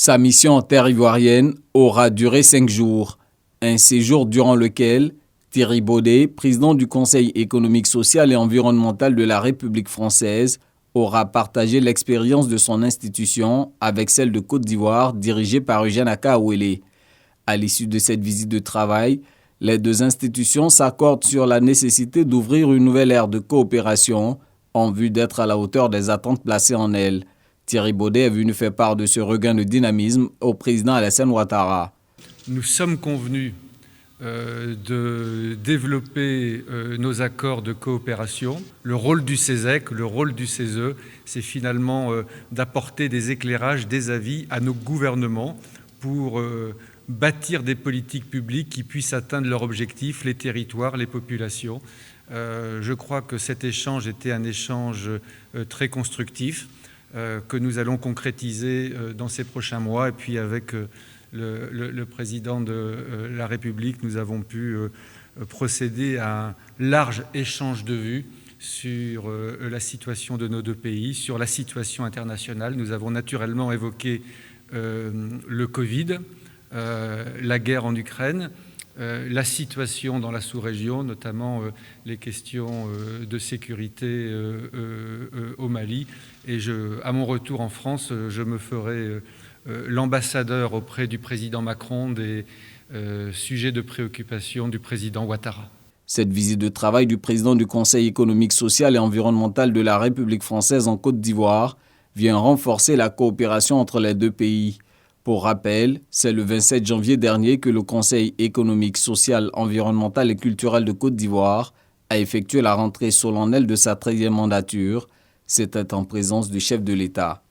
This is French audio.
Sa mission en terre ivoirienne aura duré 5 jours. Un séjour durant lequel Thierry Baudet, président du Conseil économique, social et environnemental de la République française, aura partagé l'expérience de son institution avec celle de Côte d'Ivoire dirigée par Eugène Akaouélé. À l'issue de cette visite de travail, les deux institutions s'accordent sur la nécessité d'ouvrir une nouvelle ère de coopération en vue d'être à la hauteur des attentes placées en elle. Thierry Baudet est venu faire part de ce regain de dynamisme au président Alassane Ouattara. Nous sommes convenus de développer nos accords de coopération. Le rôle du CESEC, le rôle du CESE, c'est finalement d'apporter des éclairages, des avis à nos gouvernements pour bâtir des politiques publiques qui puissent atteindre leurs objectifs, les territoires, les populations. Je crois que cet échange était un échange très constructif que nous allons concrétiser dans ces prochains mois. Et puis avec le président de la République, nous avons pu procéder à un large échange de vues sur la situation de nos deux pays, sur la situation internationale. Nous avons naturellement évoqué le Covid, la guerre en Ukraine, la situation dans la sous-région, notamment les questions de sécurité au Mali. Et à mon retour en France, je me ferai l'ambassadeur auprès du président Macron des sujets de préoccupation du président Ouattara. Cette visite de travail du président du Conseil économique, social et environnemental de la République française en Côte d'Ivoire vient renforcer la coopération entre les deux pays. Pour rappel, c'est le 27 janvier dernier que le Conseil économique, social, environnemental et culturel de Côte d'Ivoire a effectué la rentrée solennelle de sa 13e mandature. C'était en présence du chef de l'État.